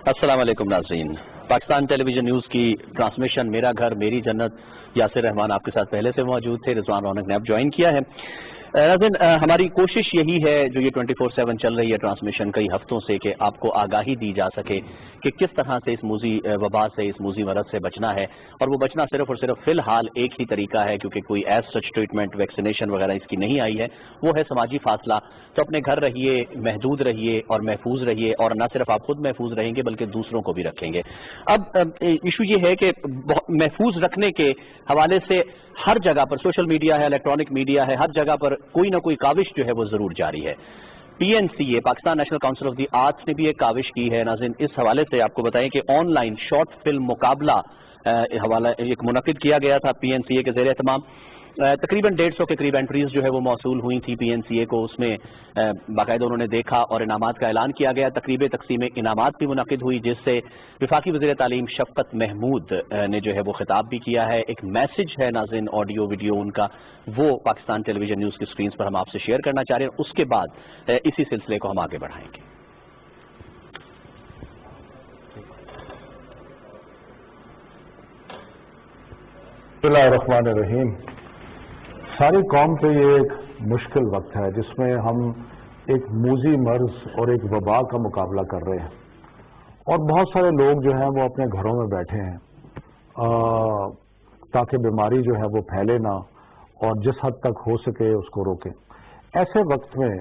अस्सलाम वालेकुम नाज़रीन। पाकिस्तान टेलीविजन न्यूज़ की ट्रांसमिशन मेरा घर मेरी जन्नत, यासिर रहमान आपके साथ पहले से मौजूद थे, रिजवान रौनक ने अब ज्वाइन किया है। नाज़रीन, हमारी कोशिश यही है जो ये 24/7 चल रही है ट्रांसमिशन कई हफ्तों से, कि आपको आगाही दी जा सके कि किस तरह से इस मूजी वबा से, इस मूजी मरद से बचना है। और वो बचना सिर्फ और सिर्फ फिलहाल एक ही तरीका है, क्योंकि कोई एज सच ट्रीटमेंट वैक्सीनेशन वगैरह इसकी नहीं आई है, वो है समाजी फासला। तो अपने घर रहिए, महदूद रहिए और महफूज रहिए, और न सिर्फ आप खुद महफूज रहेंगे बल्कि दूसरों को भी रखेंगे। अब इशू ये है कि महफूज रखने के हवाले से हर जगह पर सोशल मीडिया है, इलेक्ट्रॉनिक मीडिया है, हर जगह पर कोई ना कोई काविश जो है वो जरूर जारी है। PNCA Pakistan national council of the arts ने भी एक काविश की है। नाज़रीन, इस हवाले से आपको बताएं कि ऑनलाइन शॉर्ट फिल्म मुकाबला हवाला एक मुनक्किद किया गया था PNCA के ज़ेर एहतमाम। तकरीबन 150 के करीब एंट्रीज जो है वो मौसूल हुई थी PNCA को। उसमें बाकायदा उन्होंने देखा और इनामात का ऐलान किया गया। तकरीब तकसीम इनामात भी मुनक्किद हुई, जिससे वफाकी वज़ीर तालीम शफ़क़त महमूद ने जो है वो खिताब भी किया है। एक मैसेज है नाज़रीन, ऑडियो वीडियो उनका, वो पाकिस्तान टेलीविजन न्यूज़ की स्क्रीन पर हम आपसे शेयर करना चाह रहे हैं। उसके बाद इसी सिलसिले को हम आगे बढ़ाएंगे। बिस्मिल्लाहिर्रहमानिर्रहीम। सारी कौम पे ये एक मुश्किल वक्त है जिसमें हम एक मूजी मर्ज और एक वबा का मुकाबला कर रहे हैं, और बहुत सारे लोग जो हैं वो अपने घरों में बैठे हैं ताकि बीमारी जो है वो फैले ना, और जिस हद तक हो सके उसको रोकें। ऐसे वक्त में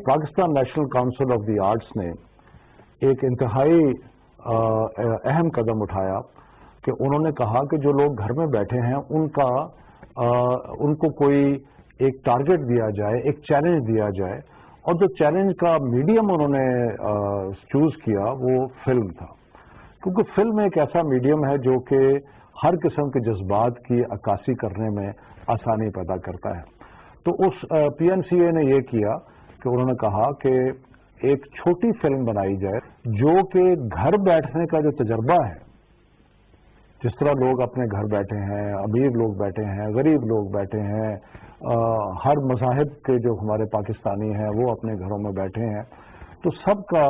Pakistan national council of the arts ने एक इंतहाई अहम कदम उठाया कि उन्होंने कहा कि जो लोग घर में बैठे हैं उनको कोई एक टारगेट दिया जाए, एक चैलेंज दिया जाए, और जो चैलेंज का मीडियम उन्होंने चूज किया वो फिल्म था, क्योंकि फिल्म एक ऐसा मीडियम है जो कि हर किस्म के जज्बात की अक्कासी करने में आसानी पैदा करता है। तो उस PNCA ने ये किया कि उन्होंने कहा कि एक छोटी फिल्म बनाई जाए जो कि घर बैठने का जो तजर्बा है, जिस तरह लोग अपने घर बैठे हैं, अमीर लोग बैठे हैं, गरीब लोग बैठे हैं, हर मज़ाहिब के जो हमारे पाकिस्तानी हैं वो अपने घरों में बैठे हैं, तो सबका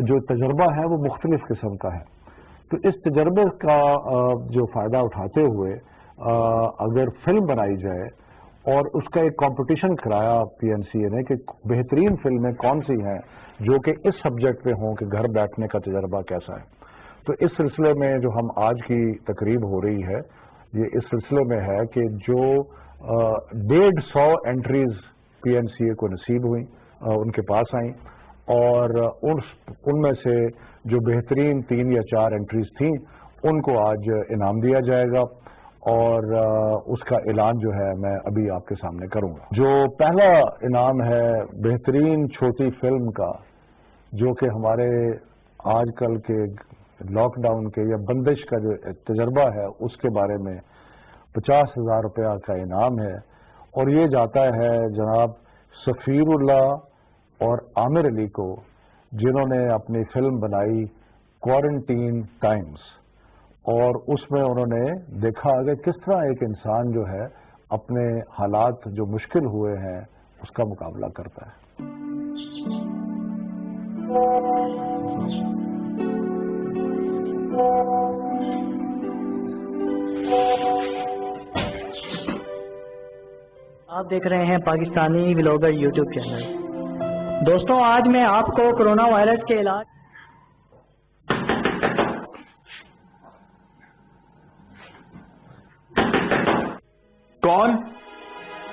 जो तजर्बा है वो मुख्तलिफ किस्म का है। तो इस तजर्बे का जो फ़ायदा उठाते हुए अगर फिल्म बनाई जाए और उसका एक कंपटीशन कराया PNCA ने कि बेहतरीन फिल्में कौन सी हैं जो कि इस सब्जेक्ट पे हों कि घर बैठने का तजर्बा कैसा है। तो इस सिलसिले में जो हम आज की तकरीब हो रही है, ये इस सिलसिले में है कि जो 150 एंट्रीज PNCA को नसीब हुई, उनके पास आई, और उनमें से जो बेहतरीन 3 या 4 एंट्रीज थीं उनको आज इनाम दिया जाएगा, और उसका ऐलान जो है मैं अभी आपके सामने करूंगा। जो पहला इनाम है बेहतरीन छोटी फिल्म का, जो कि हमारे आजकल के लॉकडाउन के या बंदिश का जो तजर्बा है उसके बारे में 50,000 रुपया का इनाम है, और ये जाता है जनाब सफीरुल्लाह और आमिर अली को, जिन्होंने अपनी फिल्म बनाई क्वारंटीन टाइम्स, और उसमें उन्होंने देखा कि किस तरह एक इंसान जो है अपने हालात जो मुश्किल हुए हैं उसका मुकाबला करता है। आप देख रहे हैं पाकिस्तानी व्लॉगर यूट्यूब चैनल। दोस्तों, आज मैं आपको कोरोना वायरस के इलाज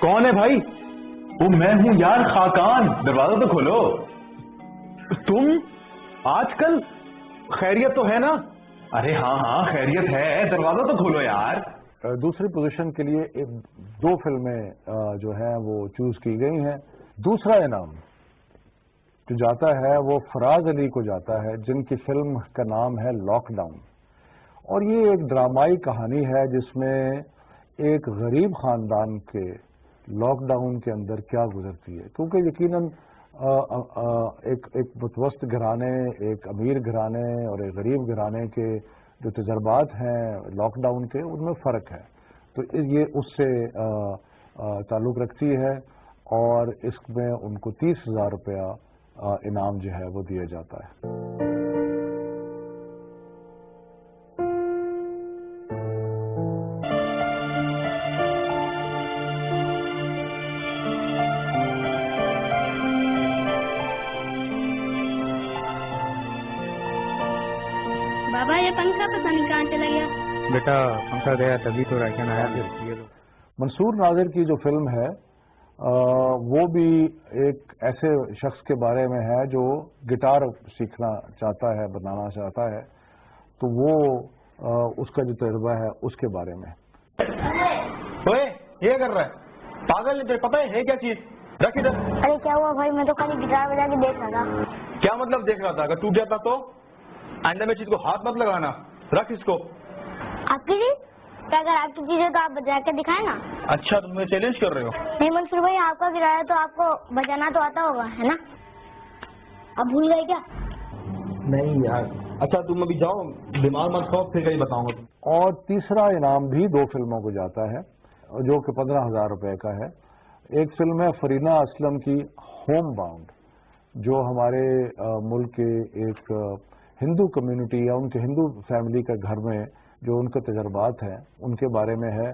कौन है भाई? वो मैं हूं यार, खाकान। दरवाजा तो खोलो। तुम आजकल खैरियत तो है ना? अरे हाँ खैरियत है, दरवाजा तो खोलो यार। दूसरी पोजीशन के लिए 2 फिल्में जो हैं वो चूज की गई हैं। दूसरा इनाम जो जाता है वो फराज अली को जाता है, जिनकी फिल्म का नाम है लॉकडाउन, और ये एक ड्रामाई कहानी है जिसमें एक गरीब खानदान के लॉकडाउन के अंदर क्या गुजरती है, क्योंकि यकीनन एक मुतवस्तित घराने, एक अमीर घराने और एक गरीब घराने के जो तजर्बात हैं लॉकडाउन के, उनमें फ़र्क है। तो ये उससे ताल्लुक़ रखती है, और इसमें उनको 30,000 रुपया इनाम जो है वो दिया जाता है। ये पंखा पता नहीं कहाँ चला गया। बेटा पंखा गया तभी तो रायकन आया। मंसूर नाजिर की जो फिल्म है वो भी एक ऐसे शख्स के बारे में है जो गिटार सीखना चाहता है, बनाना चाहता है, तो वो उसका जो तजुर्बा है उसके बारे में। ओए ये कर रहा है पागल, नहीं पता है क्या चीज? रख इधर। अरे क्या हुआ भाई, मैं तो खाली गिटार बजा के देख रहा था। क्या मतलब देख रहा था? अगर टूट जाता तो? आइंदा में चीज को हाथ मत लगाना, रख इसको। आपकी चीज? क्या अगर आपकी चीज है तो आप बजा के दिखाए ना। अच्छा तुम मुझे चैलेंज कर रहे हो? नहीं मंसूर भाई, आपका गिटार है तो आपको बजाना तो आता होगा, है ना? आप भूल गए क्या? नहीं यार। अच्छा तुम अभी जाओ, दिमाग मत खाओ, फिर कहीं बताऊंगा। और तीसरा इनाम भी 2 फिल्मों को जाता है जो कि 15,000 रुपए का है। एक फिल्म है फरीना असलम की होम बाउंड, जो हमारे मुल्क के एक हिंदू कम्युनिटी या उनके हिंदू फैमिली के घर में जो उनके तजर्बात हैं उनके बारे में है।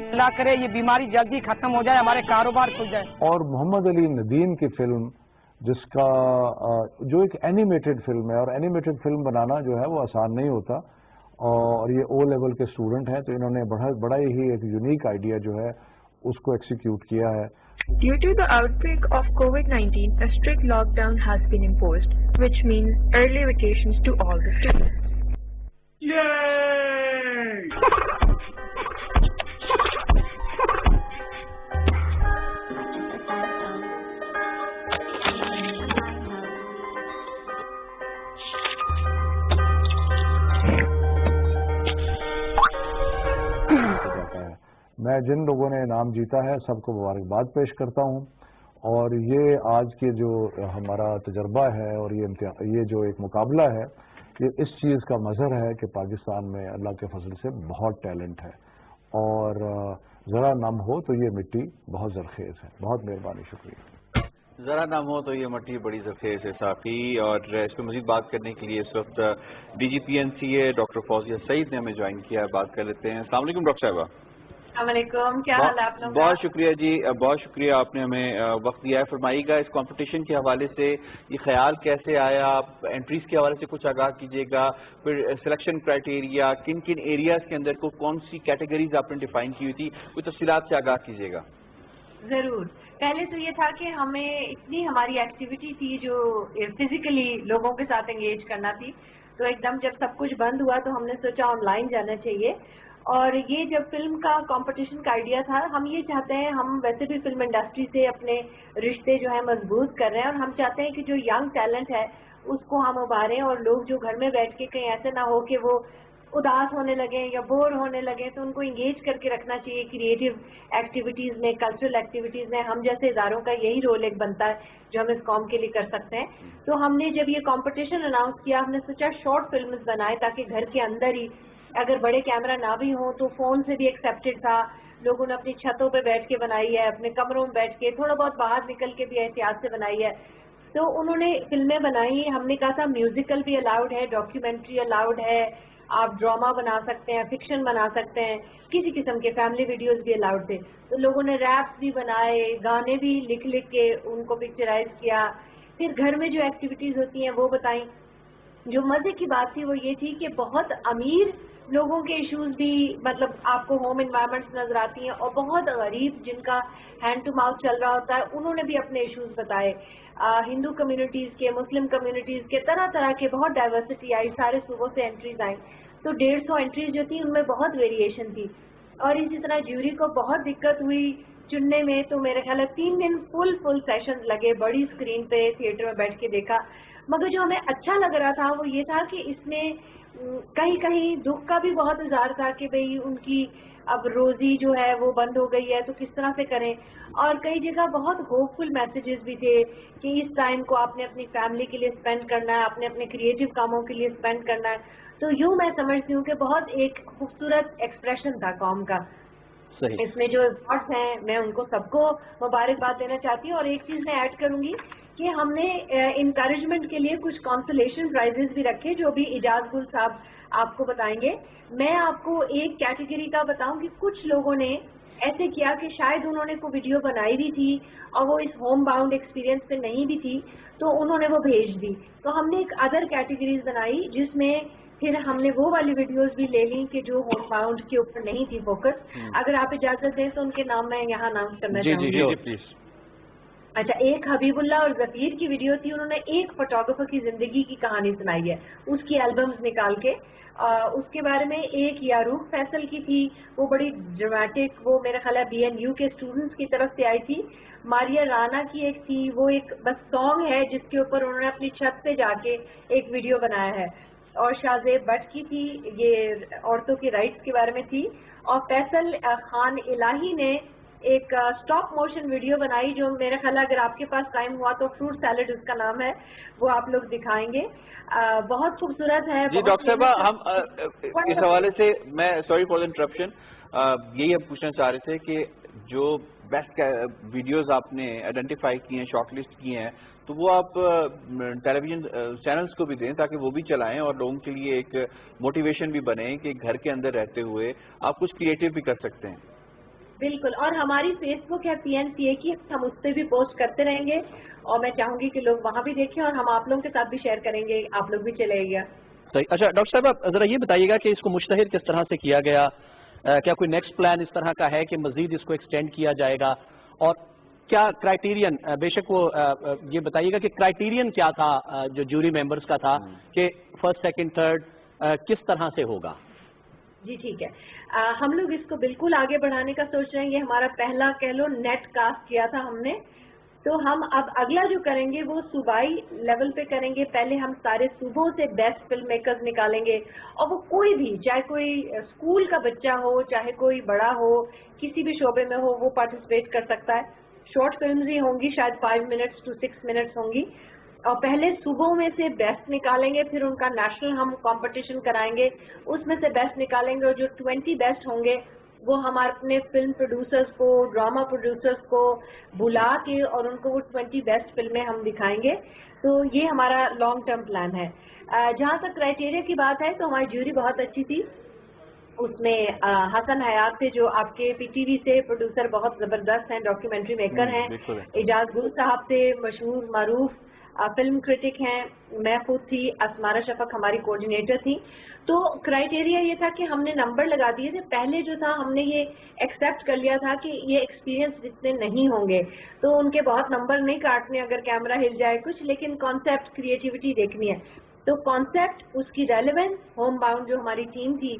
अल्लाह करे ये बीमारी जल्दी खत्म हो जाए, हमारे कारोबार खुल जाए। और मोहम्मद अली नदीम की फिल्म जिसका जो एक एनिमेटेड फिल्म है, और एनिमेटेड फिल्म बनाना जो है वो आसान नहीं होता, और ये ओ लेवल के स्टूडेंट हैं तो इन्होंने बड़ा ही एक यूनिक आइडिया जो है उसको एक्सिक्यूट किया है। Due to the outbreak of COVID-19, a strict lockdown has been imposed, which means early vacations to all the students. Yay! मैं जिन लोगों ने इनाम जीता है सबको मुबारकबाद पेश करता हूं, और ये आज के जो हमारा तजर्बा है और ये जो एक मुकाबला है, ये इस चीज़ का मज़हर है कि पाकिस्तान में अल्लाह के फजल से बहुत टैलेंट है, और ज़रा नम हो तो ये मिट्टी बहुत ज़रखेज़ है। बहुत मेहरबानी, शुक्रिया। ज़रा नाम हो तो ये मट्टी बड़ी ज़रखेज़ है साफ़ी। और इस पर मज़ीद बात करने के लिए इस वक्त DGPNCA डॉक्टर फौजिया सईद ने हमें ज्वाइन किया है। बात कर लेते हैं। अस्सलाम वालेकुम डॉक्टर साहिबा। अस्सलामुअलैकुम, क्या हाल है आप लोगों का? बहुत शुक्रिया जी, बहुत शुक्रिया आपने हमें वक्त दिया है। फरमाइएगा इस कंपटीशन के हवाले से ये ख्याल कैसे आया? आप एंट्रीज के हवाले से कुछ आगाह कीजिएगा, फिर सिलेक्शन क्राइटेरिया, किन किन एरियाज के अंदर को कौन सी कैटेगरीज आपने डिफाइन की हुई थी, कुछ तफसीलात से आगाह कीजिएगा। जरूर। पहले तो ये था कि हमें इतनी हमारी एक्टिविटी थी जो फिजिकली लोगों के साथ एंगेज करना थी, तो एकदम जब सब कुछ बंद हुआ तो हमने सोचा ऑनलाइन जाना चाहिए। और ये जब फिल्म का कंपटीशन का आइडिया था, हम ये चाहते हैं, हम वैसे भी फिल्म इंडस्ट्री से अपने रिश्ते जो है मजबूत कर रहे हैं, और हम चाहते हैं कि जो यंग टैलेंट है उसको हम उभारें, और लोग जो घर में बैठ के कहीं ऐसे ना हो कि वो उदास होने लगे या बोर होने लगे, तो उनको इंगेज करके रखना चाहिए क्रिएटिव एक्टिविटीज में, कल्चरल एक्टिविटीज में। हम जैसे इदारों का यही रोल एक बनता है जो हम इस कॉम के लिए कर सकते हैं। तो हमने जब ये कंपटीशन अनाउंस किया, हमने सोचा शॉर्ट फिल्म बनाए ताकि घर के अंदर ही, अगर बड़े कैमरा ना भी हो तो फोन से भी एक्सेप्टेड था। लोगों ने अपनी छतों पे बैठ के बनाई है, अपने कमरों में बैठ के, थोड़ा बहुत बाहर निकल के भी एहतियात से बनाई है। तो उन्होंने फिल्में बनाई। हमने कहा था म्यूजिकल भी अलाउड है, डॉक्यूमेंट्री अलाउड है, आप ड्रामा बना सकते हैं, फिक्शन बना सकते हैं, किसी किस्म के फैमिली वीडियोस भी अलाउड थे। तो लोगों ने रैप भी बनाए, गाने भी लिख लिख के उनको पिक्चराइज किया। फिर घर में जो एक्टिविटीज होती हैं वो बताई। जो मजे की बात थी वो ये थी कि बहुत अमीर लोगों के इश्यूज भी, मतलब आपको होम एनवायरनमेंट्स नजर आती हैं, और बहुत गरीब जिनका हैंड टू माउथ चल रहा होता है, उन्होंने भी अपने इश्यूज बताए। हिंदू कम्युनिटीज के, मुस्लिम कम्युनिटीज के, तरह तरह के, बहुत डाइवर्सिटी आई, सारे सूबों से एंट्रीज आई। तो 150 एंट्रीज जो थी उनमें बहुत वेरिएशन थी, और इसी तरह ज्यूरी को बहुत दिक्कत हुई चुनने में। तो मेरे ख्याल 3 दिन फुल सेशन लगे, बड़ी स्क्रीन पे थिएटर में बैठ के देखा। मगर जो हमें अच्छा लग रहा था वो ये था कि इसमें कहीं कहीं दुख का भी बहुत इजहार था कि भाई उनकी अब रोजी जो है वो बंद हो गई है, तो किस तरह से करें। और कई जगह बहुत होपफुल मैसेजेस भी थे कि इस टाइम को आपने अपनी फैमिली के लिए स्पेंड करना है, आपने अपने क्रिएटिव कामों के लिए स्पेंड करना है। तो यूं मैं समझती हूँ कि बहुत एक खूबसूरत एक्सप्रेशन था कौम का। इसमें जो अवार्ड्स हैं मैं उनको सबको मुबारकबाद देना चाहती हूँ। और एक चीज मैं ऐड करूंगी کہ ہم نے انکریجمنٹ کے لیے کچھ کانسولیشن پرائزز بھی رکھے جو بھی اعجاز گل صاحب آپ کو بتائیں گے. میں آپ کو ایک کیٹیگری کا بتاؤں کہ کچھ لوگوں نے ایسے کیا کہ شاید انہوں نے کوئی ویڈیو بنائی بھی تھی اور وہ اس ہوم باؤنڈ ایکسپیرینس پہ نہیں بھی تھی تو انہوں نے وہ بھیج دی. تو ہم نے ایک ادر کیٹیگریز بنائی جس میں پھر ہم نے وہ والی ویڈیوز بھی لے لی کہ جو ہوم باؤنڈ کے اوپر نہیں تھی فوکس. اگر آپ اجازت دیں تو ان کے نام میں یہاں اناؤنس کرنا چاہوں گی. پلیز. اچھا، ایک حبیب اللہ اور ظفیر کی ویڈیو تھی. انہوں نے ایک فوٹوگرافر کی زندگی کی کہانی سنائی ہے اس کی البمز نکال کے. اس کے بارے میں ایک یاروق فیصل کی تھی، وہ بڑی ڈرامیٹک، وہ میرا خیال ہے BNU کے اسٹوڈنٹس کی طرف سے آئی تھی. ماریا رانا کی ایک تھی، وہ ایک بس سانگ ہے جس کے اوپر انہوں نے اپنی چھت پہ جا کے ایک ویڈیو بنایا ہے. اور شاہزیب بٹ کی تھی، یہ عورتوں کی رائٹس کے بارے میں تھی. اور فیصل خان الہی نے ایک اسٹاپ موشن ویڈیو بنائی جو میرا خیال ہے اگر آپ کے پاس ٹائم ہوا تو فروٹ سیلڈ اس کا نام ہے، وہ آپ لوگ دکھائیں گے. بہت خوبصورت ہے. جی ڈاکٹر صاحبہ، ہم اس حوالے سے میں سوری فار دا انٹرپشن، یہی ہم پوچھنا چاہ رہے تھے کہ جو بیسٹ ویڈیوز آپ نے آئیڈینٹیفائی کی ہیں، شارٹ لسٹ کی ہیں، تو وہ آپ ٹیلی ویژن چینلز کو بھی دیں تاکہ وہ بھی چلائیں اور لوگوں کے لیے ایک موٹیویشن بھی بنے کہ گھر کے اندر رہتے ہوئے آپ کچھ کریٹو بھی کر سکتے ہیں. بالکل. اور ہماری فیس بک ہے PNCA کی، ہم اس پہ بھی پوسٹ کرتے رہیں گے اور میں چاہوں گی کہ لوگ وہاں بھی دیکھیں اور ہم آپ لوگوں کے ساتھ بھی شیئر کریں گے، آپ لوگ بھی چلے گا. صحیح. اچھا ڈاکٹر صاحب، ذرا یہ بتائیے گا کہ اس کو مشتہر کس طرح سے کیا گیا؟ کیا کوئی نیکسٹ پلان اس طرح کا ہے کہ مزید اس کو ایکسٹینڈ کیا جائے گا؟ اور کیا کرائیٹیرین، بے شک وہ یہ بتائیے گا کہ کرائیٹیرین کیا تھا جو جوری ممبرز کا تھا کہ فرسٹ سیکنڈ تھرڈ کس طرح سے ہوگا؟ جی ٹھیک ہے. ہم لوگ اس کو بالکل آگے بڑھانے کا سوچ رہے ہیں. یہ ہمارا پہلا کہہ لو نیٹ کاسٹ کیا تھا ہم نے، تو ہم اب اگلا جو کریں گے وہ صوبائی لیول پہ کریں گے. پہلے ہم سارے صوبوں سے بیسٹ فلم میکرز نکالیں گے اور وہ کوئی بھی، چاہے کوئی اسکول کا بچہ ہو، چاہے کوئی بڑا ہو، کسی بھی شعبے میں ہو، وہ پارٹیسپیٹ کر سکتا ہے. شارٹ فلمز ہی ہوں گی، شاید 5 منٹس to 6 منٹس ہوں گی. اور پہلے صوبوں میں سے بیسٹ نکالیں گے، پھر ان کا نیشنل ہم کمپٹیشن کرائیں گے، اس میں سے بیسٹ نکالیں گے. اور جو 20 بیسٹ ہوں گے وہ ہمارے اپنے فلم پروڈیوسرز کو، ڈرامہ پروڈیوسرز کو بلا کے اور ان کو وہ 20 بیسٹ فلمیں ہم دکھائیں گے. تو یہ ہمارا لانگ ٹرم پلان ہے. جہاں تک کرائیٹیریا کی بات ہے تو ہماری جوری بہت اچھی تھی. اس میں حسن حیات تھے جو آپ کے PTV سے پروڈیوسر بہت زبردست ہیں، ڈاکیومنٹری میکر ہیں. اعجاز گل صاحب تھے، مشہور معروف فلم کرٹک ہیں. میں خود تھی، اسمارہ شفق ہماری کوآرڈینیٹر تھی. تو کرائیٹیریا یہ تھا کہ ہم نے نمبر لگا دیے تھے. پہلے جو تھا ہم نے یہ ایکسیپٹ کر لیا تھا کہ یہ ایکسپیرینس جتنے نہیں ہوں گے تو ان کے بہت نمبر نہیں کاٹنے اگر کیمرہ ہل جائے کچھ، لیکن کانسیپٹ کریٹیوٹی دیکھنی ہے. تو کانسیپٹ، اس کی ریلیونس، ہوم باؤنڈ جو ہماری ٹیم تھی،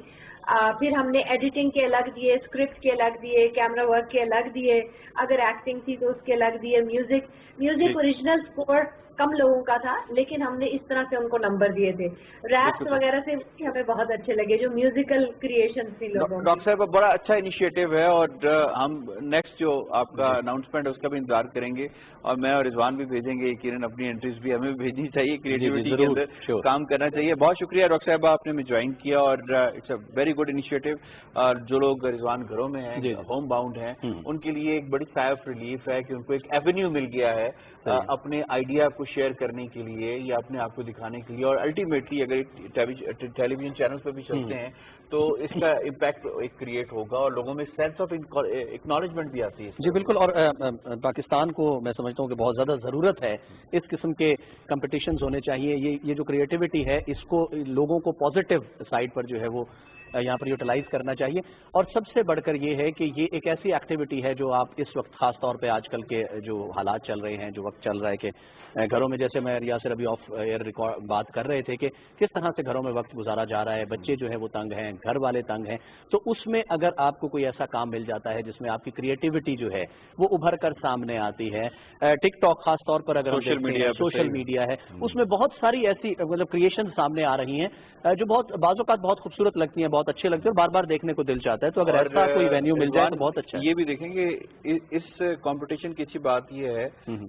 پھر ہم نے ایڈیٹنگ کے الگ دیے، اسکرپٹ کے الگ دیے، کیمرہ ورک کے الگ دیے، اگر ایکٹنگ تھی تو اس کے الگ دیے، میوزک اوریجنل اسکور کم لوگوں کا تھا لیکن ہم نے اس طرح سے ان کو نمبر دیے تھے. ریپس وغیرہ سے ہمیں بہت اچھے لگے جو میوزیکل کریشن تھی لوگوں. ڈاکٹر صاحب بڑا اچھا انیشیٹو ہے اور ہم نیکسٹ جو آپ کا اناؤنسمنٹ ہے اس کا بھی انتظار کریں گے اور میں اور رضوان بھی بھیجیں گے. کرن اپنی انٹریز بھی ہمیں بھی بھیجنی چاہیے، کریٹیوٹی کے اندر کام کرنا چاہیے. بہت شکریہ ڈاکٹر صاحب، آپ نے ہمیں جوائن کیا اور it's a very good initiative. اور جو لوگ رضوان گھروں میں ہیں، ہوم باؤنڈ ہیں، ان کے لیے ایک بڑی سائے آف ریلیف ہے کہ ان کو ایک ایونیو مل گیا ہے اپنے آئیڈیا کو شیئر کرنے کے لیے یا اپنے آپ کو دکھانے کے لیے. اور الٹیمیٹلی اگر ٹیلی ویژن چینلز پہ بھی چلتے ہیں تو اس کا امپیکٹ ایک کریٹ ہوگا اور لوگوں میں سینس آف اکنالجمنٹ بھی آتی ہے. جی بالکل. اور پاکستان کو میں سمجھتا ہوں کہ بہت زیادہ ضرورت ہے اس قسم کے کمپٹیشنز ہونے چاہیے. یہ جو کریٹیوٹی ہے اس کو لوگوں کو پازیٹیو سائڈ پر جو ہے وہ یہاں پر یوٹیلائز کرنا چاہیے. اور سب سے بڑھ کر یہ ہے کہ یہ ایک ایسی ایکٹیویٹی ہے جو آپ اس وقت خاص طور پہ آج کل کے جو حالات چل رہے ہیں، جو وقت چل رہا ہے کہ گھروں میں، جیسے میں یاسر ابھی آف ایئر بات کر رہے تھے کہ کس طرح سے گھروں میں وقت گزارا جا رہا ہے، بچے جو ہے وہ تنگ ہیں، گھر والے تنگ ہیں. تو اس میں اگر آپ کو کوئی ایسا کام مل جاتا ہے جس میں آپ کی کریٹیوٹی جو ہے وہ ابھر کر سامنے آتی ہے، ٹک ٹاک خاص طور پر اگر سوشل میڈیا ہے، اس میں بہت ساری ایسی مطلب کریشن سامنے آ رہی ہیں جو بہت بعض اوقات بہت خوبصورت لگتی ہیں، بہت اچھے لگتے ہیں اور بار بار دیکھنے کو دل چاہتا ہے. تو اگر ایسا کوئی وینیو مل جائے تو بہت اچھا ہے. یہ بھی دیکھیں گے اس کمپٹیشن کی اچھی بات یہ ہے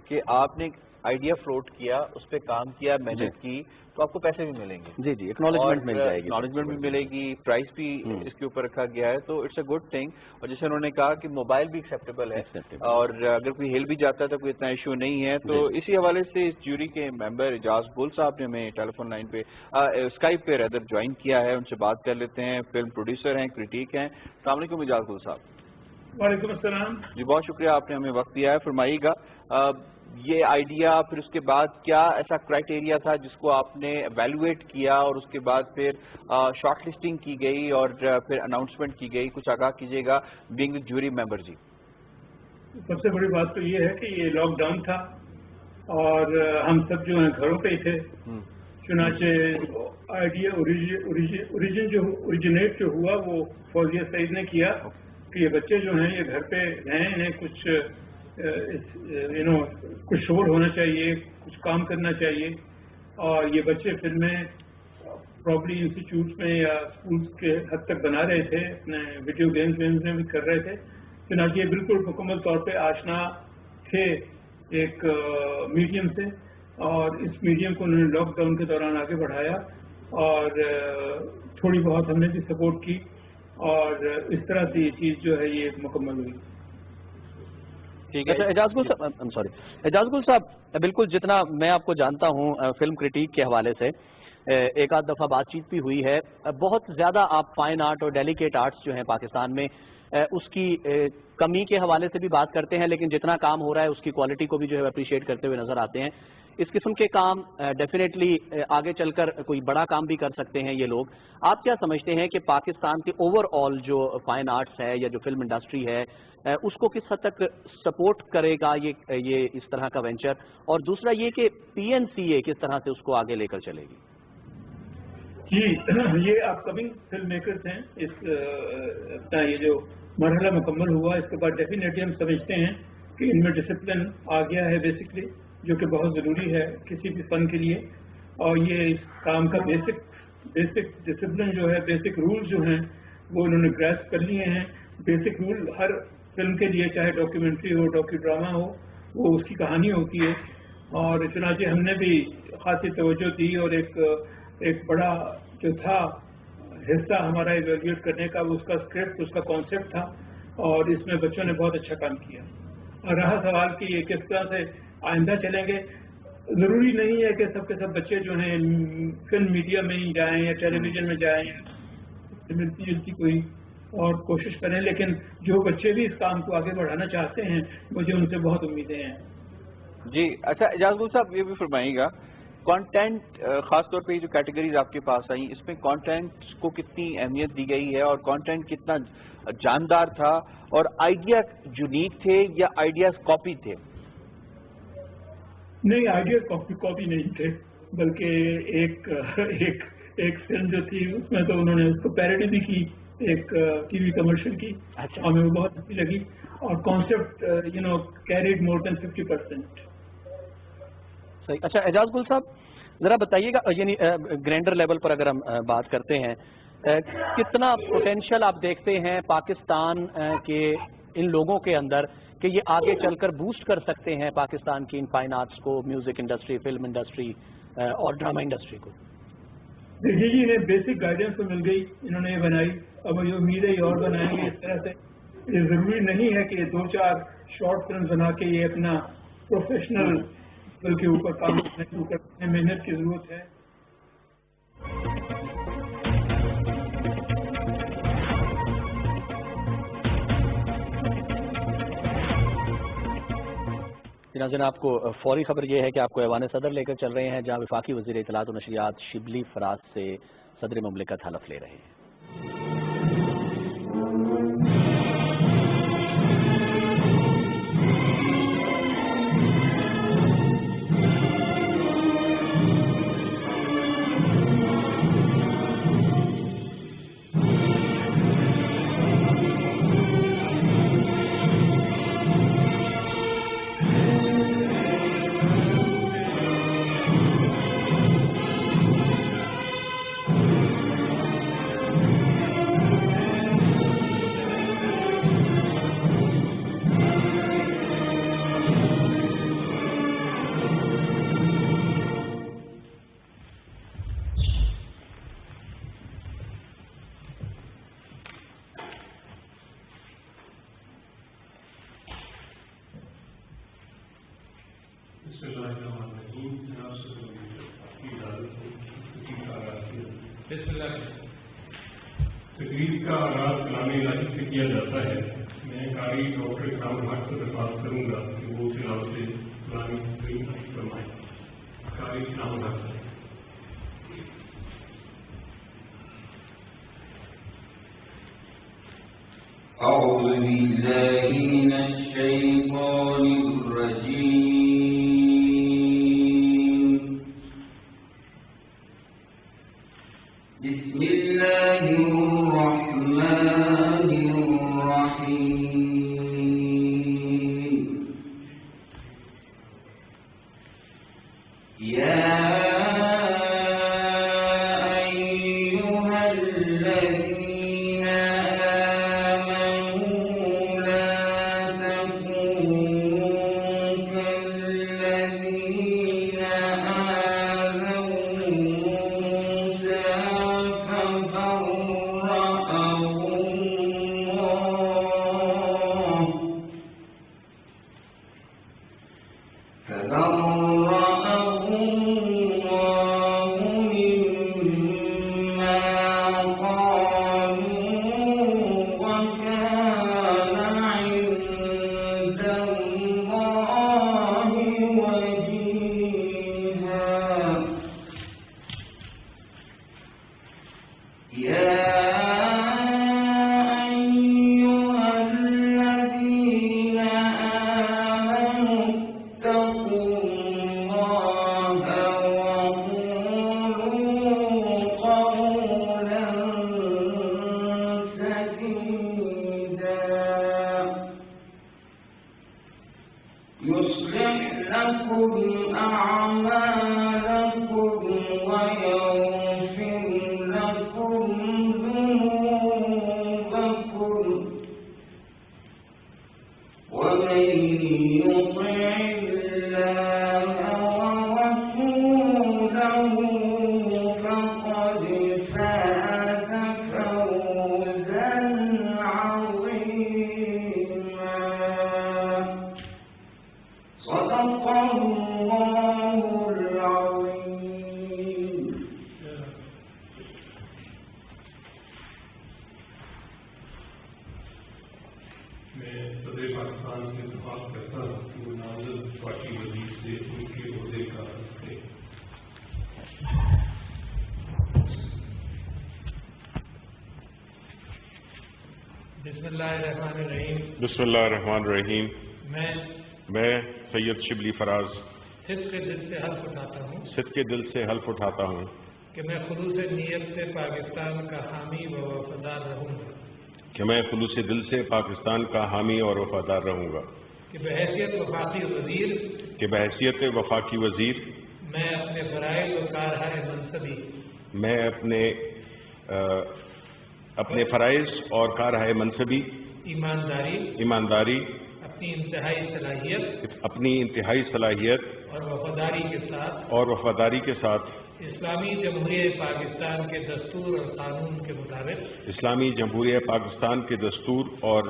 کہ آپ نے आइडिया फ्लोट किया, उस पर काम किया, मेहनत की, तो आपको पैसे भी मिलेंगे। जी जी, एक्नॉलेजमेंट मिल जाएगी, एक्नॉलेजमेंट भी मिलेगी, प्राइस भी इसके ऊपर रखा गया है, तो इट्स अ गुड थिंग। और जैसे उन्होंने कहा कि मोबाइल भी एक्सेप्टेबल है, और अगर कोई हिल भी जाता है तो कोई इतना इशू नहीं है। तो इसी हवाले से इस ज्यूरी के मेंबर एजाज गुल साहब ने हमें टेलीफोन लाइन पे स्काइप पे रेदर ज्वाइन किया है, उनसे बात कर लेते हैं। फिल्म प्रोड्यूसर हैं, क्रिटिक हैं। अस्सलाम वालेकुम एजाज गुल साहब। वालेकुम अस्सलाम जी, बहुत शुक्रिया, आपने हमें वक्त दिया है। फरमाइएगा, ये आइडिया, फिर उसके बाद क्या ऐसा क्राइटेरिया था जिसको आपने एवेलुएट किया और उसके बाद फिर शॉर्ट लिस्टिंग की गई और फिर अनाउंसमेंट की गई, कुछ आगाह कीजिएगा बीइंग द ज्यूरी मेंबर जी। सबसे बड़ी बात तो ये है कि ये लॉकडाउन था और हम सब जो हैं घरों पे ही थे, चुनाचे आइडिया ओरिजिनेट जो हुआ वो फौजिया सईद ने किया कि ये बच्चे जो हैं ये घर पे रहें, इन्हें कुछ कुछ शोर होना चाहिए, कुछ काम करना चाहिए, और ये बच्चे फिल्में प्रॉब्ली इंस्टीट्यूट में या स्कूल के हद तक बना रहे थे, अपने वीडियो गेम्स में भी कर रहे थे। चुनांचे बिल्कुल मुकम्मल तौर पे आशना थे एक मीडियम से, और इस मीडियम को उन्होंने लॉकडाउन के दौरान आगे बढ़ाया और थोड़ी बहुत हमने भी सपोर्ट की, और इस तरह से ये चीज़ जो है ये मुकम्मल हुई। ठीक है। अच्छा एजाज गुल साहब, बिल्कुल जितना मैं आपको जानता हूं फिल्म क्रिटिक के हवाले से, एक आध दफ़ा बातचीत भी हुई है, बहुत ज़्यादा आप फाइन आर्ट और डेलिकेट आर्ट्स जो हैं पाकिस्तान में उसकी कमी के हवाले से भी बात करते हैं, लेकिन जितना काम हो रहा है उसकी क्वालिटी को भी जो है अप्रिशिएट करते हुए नज़र आते हैं। इस किस्म के काम डेफिनेटली आगे चलकर कोई बड़ा काम भी कर सकते हैं ये लोग। आप क्या समझते हैं कि पाकिस्तान के ओवरऑल जो फाइन आर्ट्स है या जो फिल्म इंडस्ट्री है उसको किस हद तक सपोर्ट करेगा ये इस तरह का वेंचर, और दूसरा ये कि PNCA किस तरह से उसको आगे लेकर चलेगी? जी, ये अपकमिंग फिल्म मेकर्स हैं। इस अपना ये जो मरहला मुकम्मल हुआ, इसके बाद डेफिनेटली हम समझते हैं कि इनमें डिसिप्लिन आ गया है बेसिकली, जो कि बहुत ज़रूरी है किसी भी फन के लिए। और ये इस काम का बेसिक डिसिप्लिन जो है, बेसिक रूल जो हैं वो इन्होंने ग्रैस्प कर लिए हैं। बेसिक रूल हर फिल्म के लिए, चाहे डॉक्यूमेंट्री हो, डॉक्यू ड्रामा हो, वो उसकी कहानी होती है। और चुनांचे हमने भी खासी तवज्जो दी, और एक बड़ा जो था हिस्सा हमारा इवेल्युएट करने का, वो उसका स्क्रिप्ट, उसका कॉन्सेप्ट था, और इसमें बच्चों ने बहुत अच्छा काम किया। और रहा सवाल कि ये किस तरह से आइंदा चलेंगे, ज़रूरी नहीं है कि सब के सब बच्चे जो हैं फिल्म मीडिया में ही जाएं या टेलीविज़न में जाएं, मिलती जुलती कोई और कोशिश करें, लेकिन जो बच्चे भी इस काम को आगे बढ़ाना चाहते हैं, मुझे उनसे बहुत उम्मीदें हैं। जी, अच्छा एजाज गुल साहब, ये भी फरमाइएगा, कंटेंट खासतौर पे जो कैटेगरीज आपके पास आई, इसमें कंटेंट को कितनी अहमियत दी गई है, और कंटेंट कितना जानदार था, और आइडिया यूनिक थे या आइडियाज कॉपी थे? नहीं, आइडियाज कॉपी नहीं थे, बल्कि एक फिल्म जो थी उसमें तो उन्होंने उसको पैरोडी भी की, एक टीवी कमर्शियल की। अच्छा। हमें वो बहुत अच्छी लगी, और कॉन्सेप्ट कैरीड मोर देन 50%। सही। अच्छा एजाज गुल साहब, जरा बताइएगा, यानी ग्रैंडर लेवल पर अगर हम बात करते हैं, कितना पोटेंशियल आप देखते हैं पाकिस्तान के इन लोगों के अंदर कि ये आगे चलकर बूस्ट कर सकते हैं पाकिस्तान की इन फाइन आर्ट्स को, म्यूजिक इंडस्ट्री, फिल्म इंडस्ट्री और ड्रामा इंडस्ट्री को? देखिए जी, इन्हें बेसिक गाइडेंस तो मिल गई, इन्होंने ये बनाई, अब मुझे उम्मीद है ये और बनाएंगे इस तरह से। ये ज़रूरी नहीं है कि 2-4 शॉर्ट फिल्म बना के ये अपना प्रोफेशनल लेवल के ऊपर काम करने, मेहनत की ज़रूरत है। नाज़रीन, आपको फौरी खबर यह है कि आपको ऐवान सदर लेकर चल रहे हैं, जहां वफाकी वज़ीर इत्तलात और नशरियात शिबली फराज से सदर मुमलिकत हलफ ले रहे हैं। تقریب کا آغاز کلام الہی سے کیا جاتا ہے. میں قاری ڈاکٹر اکرام الحق سے درخواست کروں گا کہ وہ تلاوت سے کلام کریم فرمائیں. قاری اکرام الحق. أعوذ بالله من الشيطان الرجيم. بسم الله الرحمن الرحيم. يا أيها الذين بسم اللہ الرحمن الرحیم. میں سید شبلی فراز صدق دل سے حلف اٹھاتا ہوں صدق دل سے حلف اٹھاتا ہوں کہ میں خلوص نیت سے پاکستان کا حامی و وفادار رہوں گا. کہ میں خلوص دل سے پاکستان کا حامی اور وفادار رہوں گا. کہ بحیثیت وفاقی وزیر میں اپنے فرائض و کارہائے منصبی میں اپنے فرائض اور کارہائے منصبی ایمانداری اپنی انتہائی صلاحیت اور وفاداری کے ساتھ اسلامی جمہوریہ پاکستان کے دستور اور قانون کے مطابق اسلامی جمہوریہ پاکستان کے دستور اور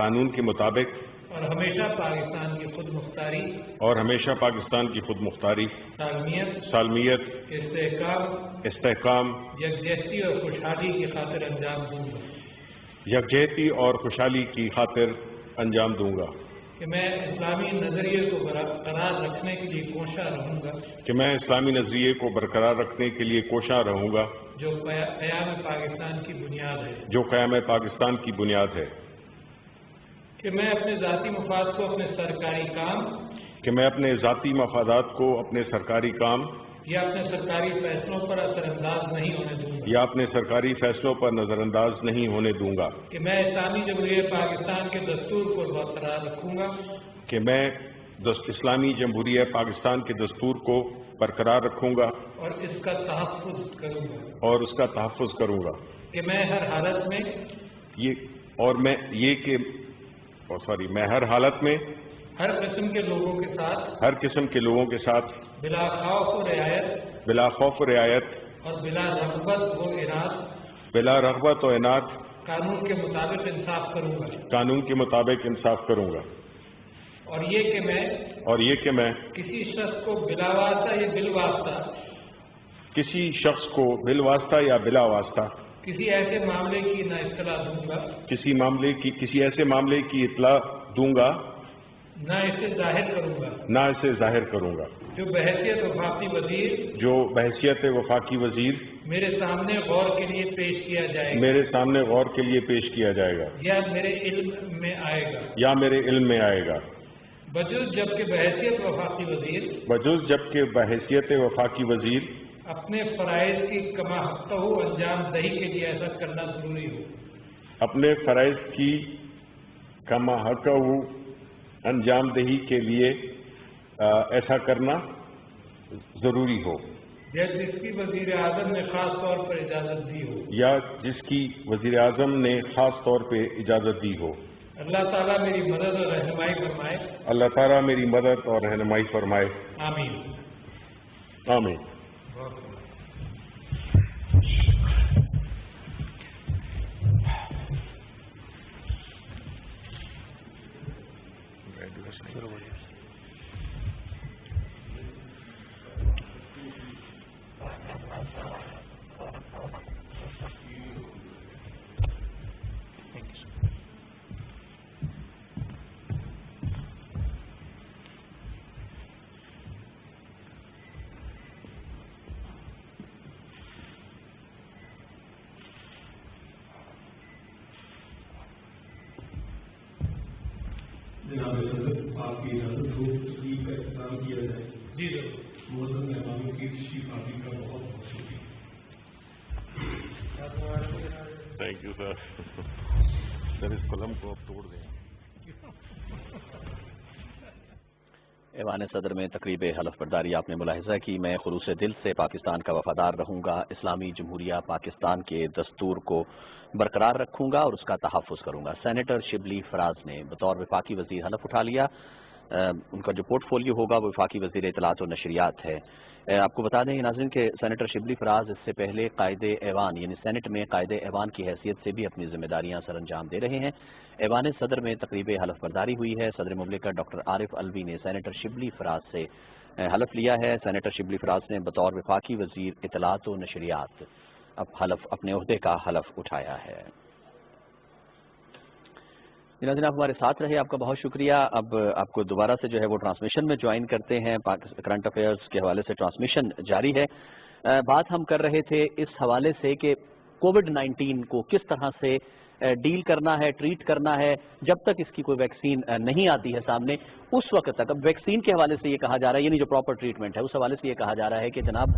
قانون کے مطابق اور ہمیشہ پاکستان کی خود مختاری سالمیت استحکام یکجہتی اور خوشحالی کی خاطر انجام دوں گا. یکجہتی اور خوشحالی کی خاطر انجام دوں گا. کہ میں اسلامی نظریے کو برقرار رکھنے کے لیے کوشاں رہوں گا رہوں گا جو قیام پاکستان کی بنیاد ہے. کہ میں اپنے ذاتی مفاد کو اپنے سرکاری کام یا اپنے سرکاری فیصلوں پر نظر انداز نہیں ہونے دوں گا. کہ میں اسلامی جمہوریہ پاکستان کے دستور کو برقرار رکھوں گا اور اس کا تحفظ کروں گا. کہ میں ہر حالت میں ہر قسم کے لوگوں کے ساتھ بلا خوف و رعایت اور بلا رغبت و عناد قانون کے مطابق انصاف کروں گا. और ये कि मैं किसी शख्स को बिलवास्ता या बिला वास्ता किसी ऐसे मामले की इत्तला दूंगा ना इसे जाहिर करूंगा जो बहैसियत वफाकी वजीर मेरे सामने गौर के लिए पेश किया जाएगा या मेरे इल्म में आएगा बजुज़ जबकि बहैसियत वफाकी वजीर अपने फराइज की कमा हक़्क़हू अंजाम दही के लिए ऐसा करना जरूरी हो अपने फराइज की कमा हक़्क़हू अंजाम दही के लिए ऐसा करना जरूरी हो या जिसकी वज़ीर आज़म ने खास तौर पर इजाज़त दी हो अल्लाह ताला मेरी मदद और रहनुमाई फरमाए आमीन आमीन जनाब सदर आपकी इजाजत हो तकरीब का इंतजाम किया जाए जी सर मोहतरम मेहमानों की शिफाफी का बहुत बहुत शुक्रिया थैंक यू सर इस कलम को अब तोड़ दें ऐवान सदर में तकरीब हलफ बर्दारी आपने मुलाहिजा की। मैं खुलूस दिल से पाकिस्तान का वफादार रहूंगा, इस्लामी जमहूरिया पाकिस्तान के दस्तूर को बरकरार रखूंगा और उसका तहफ़्फ़ुज़ करूंगा। सेनेटर शिबली फराज ने बतौर वफाकी वज़ीर हलफ उठा लिया। उनका जो पोर्टफोलियो होगा वो वफाकी वज़ीर इत्तलात और नशरियात है। आपको बता दें नाज़रीन के सेनेटर शिबली फराज इससे पहले कायदे ऐवान यानी सेनेट में कायदे ऐवान की हैसियत से भी अपनी जिम्मेदारियां सर अंजाम दे रहे हैं। ऐवान सदर में तकरीब हलफ बर्दारी हुई है। सदर मुमलिकत डॉक्टर आरिफ अलवी ने सेनेटर शिबली फराज से हलफ लिया है। सेनेटर शिबली फराज ने बतौर वफाकी वज़ीर इत्तलात और नशरियात अपने ओहदे का हलफ उठाया है। नाज़रीन आप हमारे साथ रहे, आपका बहुत शुक्रिया। अब आपको दोबारा से जो है वो ट्रांसमिशन में ज्वाइन करते हैं। करंट अफेयर्स के हवाले से ट्रांसमिशन जारी है। बात हम कर रहे थे इस हवाले से कि कोविड-19 को किस तरह से डील करना है, ट्रीट करना है जब तक इसकी कोई वैक्सीन नहीं आती है सामने, उस वक्त तक। अब वैक्सीन के हवाले से ये कहा जा रहा है, यानी जो प्रॉपर ट्रीटमेंट है उस हवाले से ये कहा जा रहा है कि जनाब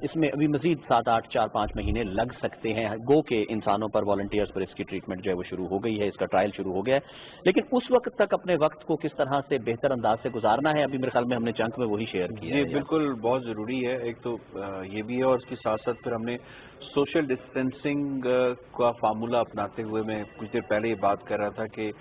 इसमें अभी मजीद 7-8 4-5 महीने लग सकते हैं। गो के इंसानों पर, वॉलंटियर्स पर इसकी ट्रीटमेंट जो है वो शुरू हो गई है, इसका ट्रायल शुरू हो गया है। लेकिन उस वक्त तक अपने वक्त को किस तरह से बेहतर अंदाज से गुजारना है, अभी मेरे ख्याल में हमने चंक में वही शेयर किया है। बिल्कुल बहुत ज़रूरी है। एक तो ये भी है और इसके साथ साथ फिर हमने सोशल डिस्टेंसिंग का फार्मूला अपनाते हुए, मैं कुछ देर पहले ये बात कर रहा था कि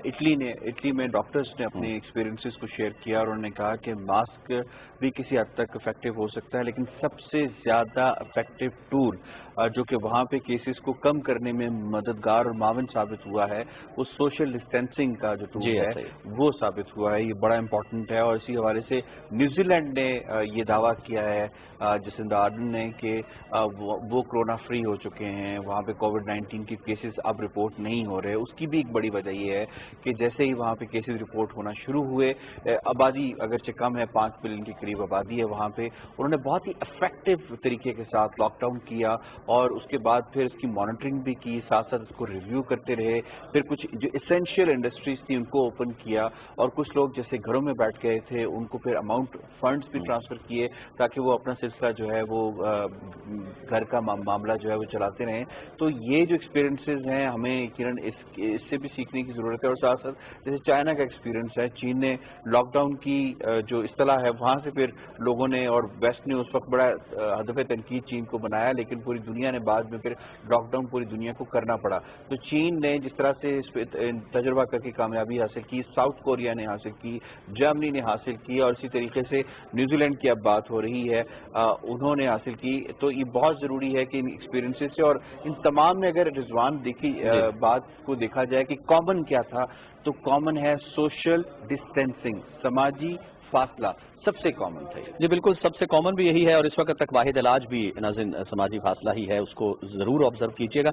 इटली में डॉक्टर्स ने अपने एक्सपीरियंसेस को शेयर किया और उन्होंने कहा कि मास्क भी किसी हद तक इफेक्टिव हो सकता है, लेकिन सबसे ज़्यादा इफेक्टिव टूल जो कि वहाँ पे केसेस को कम करने में मददगार और मावन साबित हुआ है, वो सोशल डिस्टेंसिंग का जो टूल है वो साबित हुआ है। ये बड़ा इंपॉर्टेंट है और इसी हवाले से न्यूजीलैंड ने ये दावा किया है जसिंदा आर्डन ने कि वो कोरोना फ्री हो चुके हैं, वहाँ पे कोविड-19 की केसेस अब रिपोर्ट नहीं हो रहे। उसकी भी एक बड़ी वजह ये है कि जैसे ही वहाँ पे केसेस रिपोर्ट होना शुरू हुए, आबादी अगरचे कम है, 5 मिलियन के करीब आबादी है वहाँ पे, उन्होंने बहुत ही इफेक्टिव तरीके के साथ लॉकडाउन किया और उसके बाद फिर इसकी मॉनिटरिंग भी की, साथ साथ इसको रिव्यू करते रहे। फिर कुछ जो एसेंशियल इंडस्ट्रीज थी उनको ओपन किया और कुछ लोग जैसे घरों में बैठ गए थे उनको फिर अमाउंट फंड्स भी ट्रांसफर किए ताकि वो अपना सिलसिला जो है वो घर का मामला जो है वो चलाते रहें। तो ये जो एक्सपीरियंसेस हैं हमें किरण इससे भी सीखने की ज़रूरत है। और साथ साथ जैसे चाइना का एक्सपीरियंस है, चीन ने लॉकडाउन की जो इस्तिलाह है वहाँ से फिर लोगों ने और वेस्ट ने उस वक्त बड़ा हदफ तनकीद चीन को बनाया, लेकिन पूरी दुनिया ने बाद में फिर लॉकडाउन पूरी दुनिया को करना पड़ा। तो चीन ने जिस तरह से इस तजुर्बा करके कामयाबी हासिल की, साउथ कोरिया ने हासिल की, जर्मनी ने हासिल की और इसी तरीके से न्यूजीलैंड की अब बात हो रही है, उन्होंने हासिल की। तो ये बहुत ज़रूरी है कि इन एक्सपीरियंसेस से और इन तमाम में अगर रिजवान देखिए बात को देखा जाए कि कॉमन क्या था, तो कॉमन है सोशल डिस्टेंसिंग, समाजी फासला सबसे कॉमन था। जी बिल्कुल, सबसे कॉमन भी यही है और इस वक्त तक वाहिद इलाज भी नाज़रीन समाजी फासला ही है, उसको ज़रूर ऑब्जर्व कीजिएगा।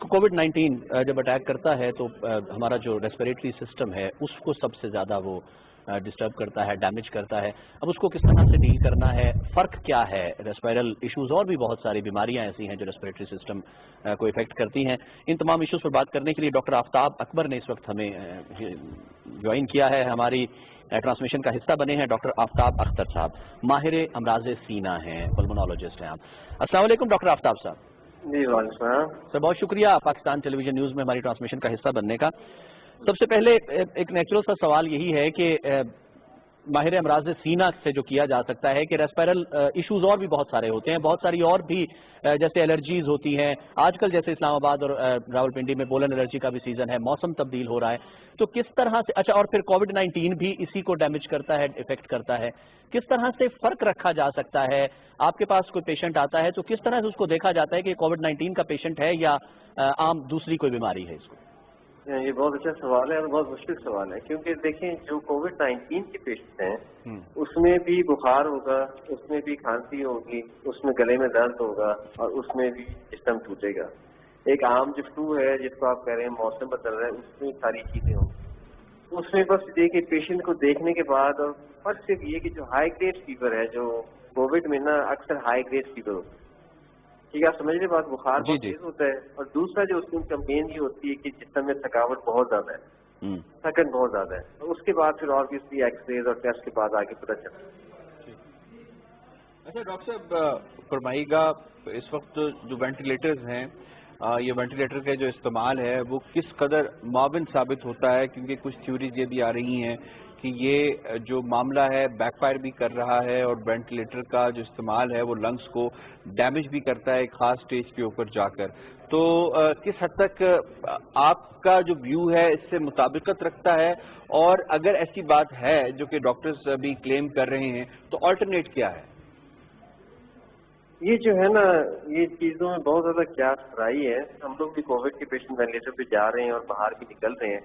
कोविड-19 जब अटैक करता है तो हमारा जो रेस्पिरेटरी सिस्टम है उसको सबसे ज़्यादा वो डिस्टर्ब करता है, डैमेज करता है। अब उसको किस तरह से डील करना है, फ़र्क क्या है, रेस्पिरेटल इश्यूज़ और भी बहुत सारी बीमारियां ऐसी हैं जो रेस्पिरेटरी सिस्टम को इफेक्ट करती हैं। इन तमाम इश्यूज़ पर बात करने के लिए डॉक्टर आफ्ताब अकबर ने इस वक्त हमें ज्वाइन किया है, हमारी ट्रांसमिशन का हिस्सा बने हैं डॉक्टर आफ्ताब अख्तर साहब, माहिर अमराज सीना हैं, पल्मोनोलॉजिस्ट हैं आप। अस्सलाम वालेकुम डॉक्टर आफ्ताब साहब। जी वालेकुम सर, बहुत शुक्रिया पाकिस्तान टेलीविजन न्यूज़ में हमारी ट्रांसमिशन का हिस्सा बनने का। सबसे पहले एक नेचुरल सा सवाल यही है कि माहिर अमराज सीना से जो किया जा सकता है कि रेस्पिरेटल इश्यूज और भी बहुत सारे होते हैं, बहुत सारी और भी जैसे एलर्जीज होती हैं, आजकल जैसे इस्लामाबाद और रावलपिंडी में पोलन एलर्जी का भी सीजन है, मौसम तब्दील हो रहा है, तो किस तरह से, अच्छा, और फिर कोविड-19 भी इसी को डैमेज करता है, इफेक्ट करता है, किस तरह से फर्क रखा जा सकता है? आपके पास कोई पेशेंट आता है तो किस तरह से उसको देखा जाता है कि कोविड-19 का पेशेंट है या आम दूसरी कोई बीमारी है इसको? ये बहुत अच्छा सवाल है और बहुत मुश्किल सवाल है, क्योंकि देखें जो कोविड-19 के पेशेंट हैं उसमें भी बुखार होगा, उसमें भी खांसी होगी, उसमें गले में दर्द होगा और उसमें भी जिस्म टूटेगा। एक आम जो फ्लू है जिसको आप कह रहे हैं मौसम बदल रहा है, उसमें सारी चीजें होंगी। उसमें बस देखिए पेशेंट को देखने के बाद, और फर्स्ट सिर्फ ये कि जो हाई ग्रेड फीवर है, जो कोविड में ना अक्सर हाई ग्रेड फीवर होता है, ठीक है, आप समझ रहे बात, बुखार बहुत तेज होता है, और दूसरा जो उसकी कंप्लेन ये होती है कि जिस्म में थकावट बहुत ज्यादा है, थकन बहुत ज्यादा है, और उसके बाद फिर ऑब्वियसली एक्सरेज और टेस्ट के बाद आगे पता चलता है। अच्छा डॉक्टर साहब फरमाइएगा, इस वक्त जो वेंटिलेटर्स हैं, ये वेंटिलेटर का जो इस्तेमाल है वो किस कदर माविन साबित होता है, क्योंकि कुछ थ्योरीज ये भी आ रही हैं कि ये जो मामला है बैकफायर भी कर रहा है और वेंटिलेटर का जो इस्तेमाल है वो लंग्स को डैमेज भी करता है एक खास स्टेज के ऊपर जाकर। तो किस हद तक आपका जो व्यू है इससे मुताबिकत रखता है, और अगर ऐसी बात है जो कि डॉक्टर्स अभी क्लेम कर रहे हैं तो अल्टरनेट क्या है? ये जो है ना, ये चीजों में बहुत ज्यादा क्यास फराई है। हम लोग भी कोविड के पेशेंट वेंटिलेटर पे जा रहे हैं और बाहर भी निकल रहे हैं,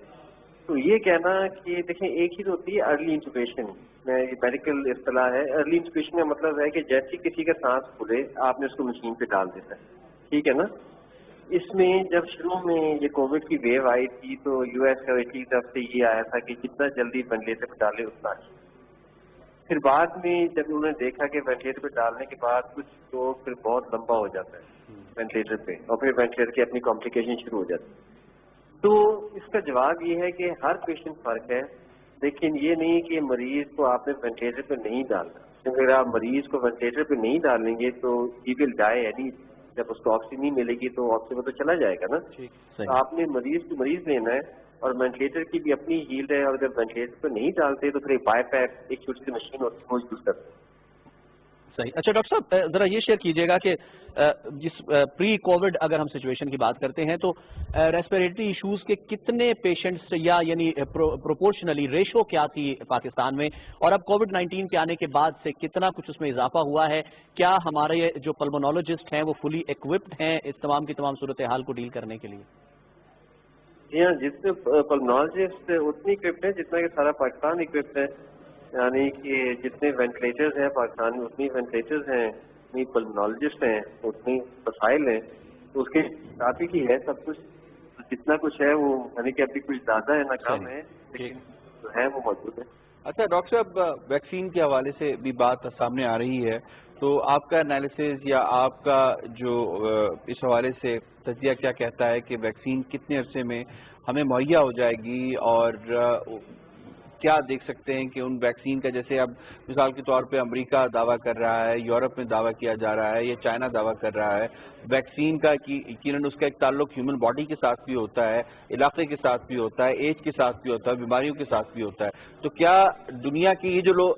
तो ये कहना कि देखें एक चीज होती है अर्ली इंटुबेशन, ये मेडिकल इस्तेलाह है। अर्ली इंटुबेशन का मतलब है कि जैसे किसी का सांस खुले आपने उसको मशीन पे डाल देना है, ठीक है ना। इसमें जब शुरू में ये कोविड की वेव आई थी तो यूएस और इटली की तरफ से ये आया था कि जितना जल्दी वेंटिलेटर पे डाले उतना अच्छा। फिर बाद में जब उन्होंने देखा कि वेंटिलेटर पे डालने के बाद कुछ तो फिर बहुत लंबा हो जाता है वेंटिलेटर पे, और फिर वेंटिलेटर की अपनी कॉम्प्लिकेशन शुरू हो जाती है। तो इसका जवाब ये है कि हर पेशेंट फर्क है, लेकिन ये नहीं कि मरीज को आपने वेंटिलेटर पे नहीं डालना, क्योंकि अगर आप मरीज को वेंटिलेटर पे नहीं डालेंगे तो ही विल डाई एनी, जब उसको ऑक्सीजन नहीं मिलेगी तो ऑक्सीजन तो चला जाएगा ना। तो आपने मरीज को मरीज लेना है, और वेंटिलेटर की भी अपनी हील्ड है, और जब वेंटिलेटर पे नहीं डालते तो फिर एक बाईपैप, एक छोटी सी मशीन होती है, वो यूज करते हैं। सही। अच्छा डॉक्टर साहब जरा ये शेयर कीजिएगा कि जिस प्री कोविड अगर हम सिचुएशन की बात करते हैं तो रेस्पिरेटरी इश्यूज के कितने पेशेंट्स या यानी प्रोपोर्शनली रेशो क्या थी पाकिस्तान में, और अब कोविड-19 के आने के बाद से कितना कुछ उसमें इजाफा हुआ है? क्या हमारे जो पल्मोनोलॉजिस्ट हैं वो फुली इक्विप्ड हैं इस तमाम की तमाम सूरत हाल को डील करने के लिए? यहाँ जितने पल्मोनोलॉजिस्ट उतनी इक्विप्ड है जितना कि सारा पाकिस्तान इक्विप्ड है, यानी कि जितने वेंटिलेटर्स हैं पाकिस्तान में उतनी वेंटिलेटर्स हैं, उतनी पल्मोनोलॉजिस्ट हैं, उतनी वसाइल हैं, तो उसके काफी ही है सब कुछ। तो जितना कुछ है वो यानी कि अभी कुछ ज्यादा है ना कम है, लेकिन जो है वो मौजूद है। अच्छा डॉक्टर साहब वैक्सीन के हवाले से भी बात सामने आ रही है, तो आपका एनालिसिस या आपका जो इस हवाले से तजिया क्या कहता है कि वैक्सीन कितने अरसे में हमें मुहैया हो जाएगी, और क्या देख सकते हैं कि उन वैक्सीन का, जैसे अब मिसाल के तौर पे अमेरिका दावा कर रहा है, यूरोप में दावा किया जा रहा है, या चाइना दावा कर रहा है वैक्सीन का कि यकीनन उसका एक ताल्लुक ह्यूमन बॉडी के साथ भी होता है, इलाके के साथ भी होता है, एज के साथ भी होता है, बीमारियों के साथ भी होता है। तो क्या दुनिया की ये जो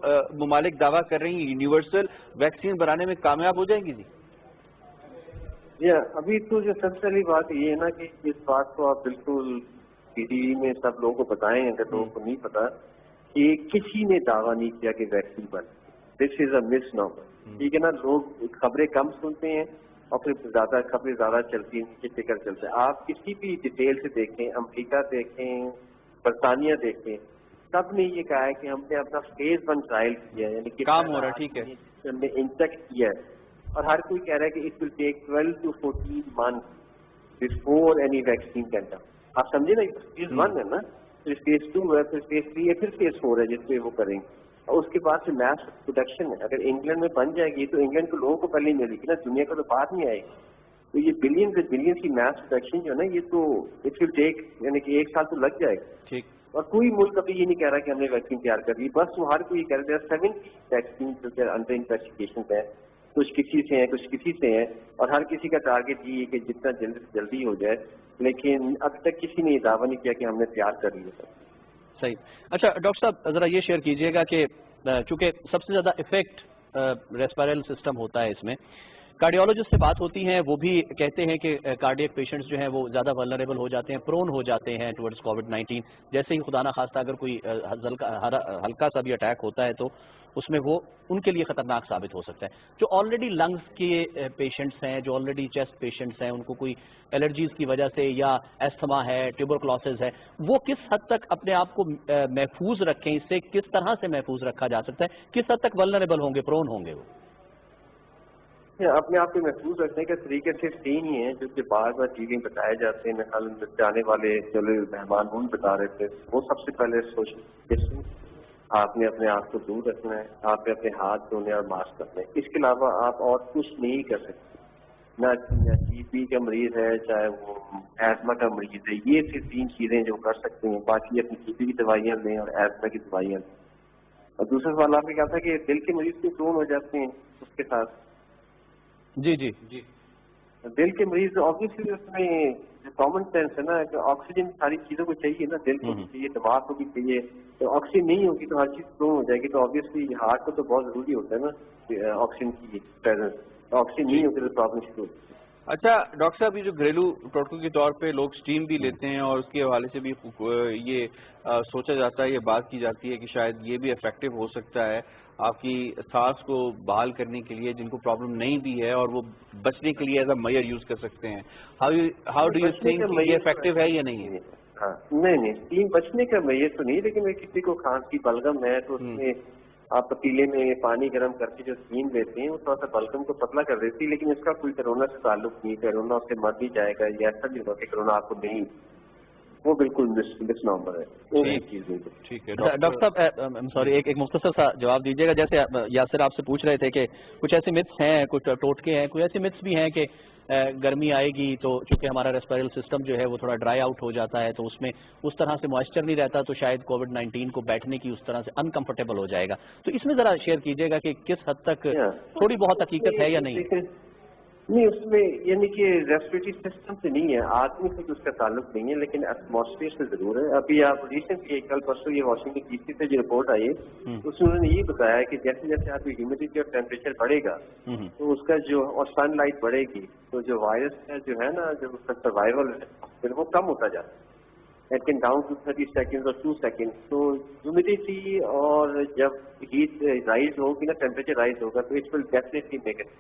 ममालिक दावा कर रही हैं यूनिवर्सल वैक्सीन बनाने में कामयाब हो जाएंगी? जी अभी तो जो सबसे पहली बात ये है ना कि इस बात को आप बिल्कुल टीवी में सब लोगों को बताएं, अगर लोगों को नहीं पता, कि किसी ने दावा नहीं किया कि वैक्सीन बन। दिस इज अ मिसनॉमर, ठीक है ना। लोग खबरें कम सुनते हैं اور پھر زیادہ خبریں زیادہ چلتی ہیں، نیچے فکر چلتا ہے. آپ کسی بھی ڈیٹیل سے دیکھیں، امریکہ دیکھیں، برطانیہ دیکھیں، سب نے یہ کہا ہے کہ ہم نے اپنا فیز 1 ٹرائل کیا ہے، یعنی کہ کام ہو رہا ہے. ٹھیک ہے، ہم نے انجیکٹ کیا ہے، اور ہر کوئی کہہ رہا ہے کہ it will take 12 to 14 months before any vaccine can come. آپ سمجھے نا، فیز 1 ہے نا، پھر فیز 2 ہے، پھر فیز 3 ہے، پھر فیز 4 ہے جس پہ وہ کریں گے، اور اس کے بعد سے میس پروڈکشن ہے. اگر انگلینڈ میں بن جائے گی تو انگلینڈ کے لوگوں کو پہلے ہی ملے گی نا، دنیا کو تو بعد نہیں آئے گی. تو یہ بلین کی میس پروڈکشن جو ہے نا، یہ تو اٹ ول ٹیک، یعنی کہ 1 سال تو لگ جائے گا. ٹھیک. اور کوئی ملک ابھی یہ نہیں کہہ رہا کہ ہم نے ویکسین تیار کر لی، بس وہ ہر کوئی یہ کہہ رہا ہے 70 ویکسین جو کہ انڈر انویسٹیگیشن ہے، کچھ کسی سے ہیں، کچھ کسی سے ہیں، اور ہر کسی کا ٹارگیٹ یہ ہے کہ جتنا جلدی ہو جائے. لیکن اب تک کسی نے یہ دعویٰ نہیں کیا کہ ہم نے تیار کر لیا. صحیح. اچھا ڈاکٹر صاحب ذرا یہ شیئر کیجئے گا کہ چونکہ سب سے زیادہ افیکٹ ریسپائرل سسٹم ہوتا ہے، اس میں کارڈیولوجسٹ سے بات ہوتی ہیں، وہ بھی کہتے ہیں کہ کارڈیک پیشنٹس جو ہیں وہ زیادہ ولنریبل ہو جاتے ہیں، پرون ہو جاتے ہیں ٹورڈز کووڈ-19. جیسے ہی خدا نخواستہ اگر کوئی ہلکا سا بھی اٹیک ہوتا ہے تو اس میں وہ ان کے لیے خطرناک ثابت ہو سکتا ہے. جو آلریڈی لنگز کے پیشنٹس ہیں، جو آلریڈی چیسٹ پیشنٹس ہیں، ان کو کوئی الرجیز کی وجہ سے یا ایستھما ہے، ٹیوبرکلوسس ہے، وہ کس حد تک اپنے آپ کو محفوظ رکھیں، اس سے کس طرح سے محفوظ رکھا جا سکتا ہے، کس حد تک ولنریبل ہوں گے، پرون ہوں گے وہ؟ اپنے آپ کو محفوظ رکھنے کے طریقے صرف 3 ہی ہیں جو کہ بار بار ٹی وی میں بتائے جاتے ہیں. میں جانے والے چلے مہمان ان بتا رہے تھے. وہ سب سے پہلے سوشل ڈسٹینس، آپ نے اپنے آپ کو دور رکھنا ہے، آپ نے اپنے ہاتھ دھونے اور ماسک کرنا ہے. اس کے علاوہ آپ اور کچھ نہیں کر سکتے. نہ ٹی بی کا مریض ہے، چاہے وہ ایزما کا مریض ہے، یہ صرف 3 چیزیں جو کر سکتے ہیں. باقی اپنی ٹی بی کی دوائیاں لیں اور ایزما کی دوائیاں لیں. اور دوسرا سوال آپ نے کہا تھا کہ دل کے مریض کے کون ہو جاتے ہیں اس کے ساتھ. جی دل کے مریض آبویسلی اس میں جو کامن سینس ہے نا کہ آکسیجن ساری چیزوں کو چاہیے نا، دل کو بھی چاہیے، دماغ کو بھی چاہیے. تو آکسیجن نہیں ہوگی تو ہر چیز کم ہو جائے گی. تو آبویسلی ہارٹ کو تو بہت ضروری ہوتا ہے نا آکسیجن کی پریزنس. آکسیجن نہیں ہوگی تو پرابلم شروع ہوتی ہے. اچھا ڈاکٹر صاحب، یہ جو گھریلو ٹوٹکوں کے طور پہ لوگ اسٹیم بھی لیتے ہیں اور اس کے حوالے سے بھی یہ سوچا جاتا ہے، یہ بات کی جاتی ہے کہ شاید یہ بھی افیکٹو ہو سکتا ہے آپ کی سانس کو بحال کرنے کے لیے، جن کو پرابلم نہیں بھی ہے اور وہ بچنے کے لیے ایز اے میئر یوز کر سکتے ہیں. ہاؤ ڈو یو تھنک یہ افیکٹو ہے یا نہیں ہے؟ ہاں نہیں، اسٹیم بچنے کا میئر تو نہیں، لیکن کسی کو کھانسی بلغم ہے تو اس میں آپ پتیلے میں پانی گرم کر کے جو اسٹیم لیتے ہیں وہ تھوڑا سا بلغم کو پتلا کر دیتی ہے. لیکن اس کا کوئی کرونا سے تعلق نہیں. کرونا اس سے مر بھی جائے گا، یا ایسا بھی ہوگا کہ کرونا آپ کو نہیں، وہ بالکل مس نمبر ہے. ٹھیک ہے ڈاکٹر صاحب، سوری ایک مختصر سا جواب دیجیے گا. جیسے یاسر آپ سے پوچھ رہے تھے کہ کچھ ایسے متس ہیں، کچھ ٹوٹکے ہیں، کچھ ایسے متس بھی ہیں کہ گرمی آئے گی تو چونکہ ہمارا ریسپائرل سسٹم جو ہے وہ تھوڑا ڈرائی آؤٹ ہو جاتا ہے، تو اس میں اس طرح سے موئسچر نہیں رہتا، تو شاید کووڈ-19 کو بیٹھنے کی اس طرح سے انکمفرٹیبل ہو جائے گا. تو اس میں ذرا شیئر کیجیے گا کہ کس حد تک تھوڑی بہت حقیقت ہے یا نہیں؟ نہیں، اس میں یعنی کہ ریسپریٹری سسٹم سے نہیں ہے، آدمی سے اس کا تعلق نہیں ہے، لیکن ایٹماسفیئر سے ضرور ہے. ابھی آپ ریسنٹلی کل پرسوں یہ واشنگٹن ڈی سی سے جو رپورٹ آئی ہے اس میں انہوں نے یہ بتایا کہ جیسے جیسے آپ کی ہیومیڈیٹی اور ٹیمپریچر بڑھے گا تو اس کا جو اور سن لائٹ بڑھے گی تو جو وائرس ہے جو ہے نا، جو اس کا سروائیول ہے پھر وہ کم ہوتا جاتا ہے. It can down to 30 second اور 2 سیکنڈ. تو ہیومیڈیٹی اور جب ہیٹ رائز ہوگی نا، ٹیمپریچر رائز ہوگا تو it will definitely make it.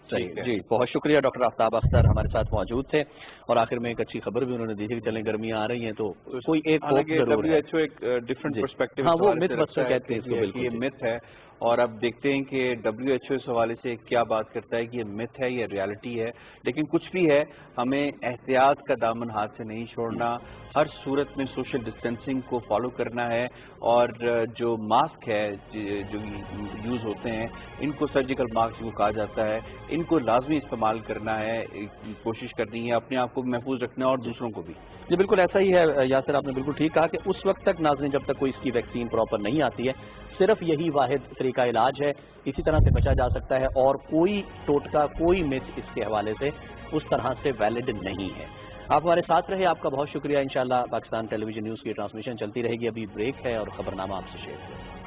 صحیح. جی بہت شکریہ. ڈاکٹر آفتاب اختر ہمارے ساتھ موجود تھے اور آخر میں ایک اچھی خبر بھی انہوں نے دی تھی کہ چلیں گرمیاں آ رہی ہیں تو کوئی ایک ہوپ ضرور ہے. WHO ایک ڈفرینٹ پرسپیکٹو، ہاں وہ مت بسٹر کہتے ہیں اس کو. بالکل یہ مت ہے، اور اب دیکھتے ہیں کہ WHO اس حوالے سے کیا بات کرتا ہے کہ یہ مت ہے یا ریالٹی ہے. لیکن کچھ بھی ہے، ہمیں احتیاط کا دامن ہاتھ سے نہیں چھوڑنا، ہر صورت میں سوشل ڈسٹینسنگ کو فالو کرنا ہے، اور جو ماسک ہے جو یوز ہوتے ہیں ان کو سرجیکل ماسک جو کہا جاتا ہے، ان کو لازمی استعمال کرنا ہے، کوشش کرنی ہے اپنے آپ کو محفوظ رکھنا ہے اور دوسروں کو بھی. جی بالکل ایسا ہی ہے یاسر، آپ نے بالکل ٹھیک کہا کہ اس وقت تک ناظرین جب تک کوئی اس کی ویکسین پراپر نہیں آتی ہے، صرف یہی واحد طریقہ علاج ہے، اسی طرح سے بچا جا سکتا ہے، اور کوئی ٹوٹکا، کوئی مت اس کے حوالے سے اس طرح سے ویلڈ نہیں ہے. آپ ہمارے ساتھ رہے، آپ کا بہت شکریہ. انشاءاللہ پاکستان ٹیلی ویژن نیوز کی ٹرانسمیشن چلتی رہے گی. ابھی بریک ہے اور خبرنامہ آپ سے شیئر کریں.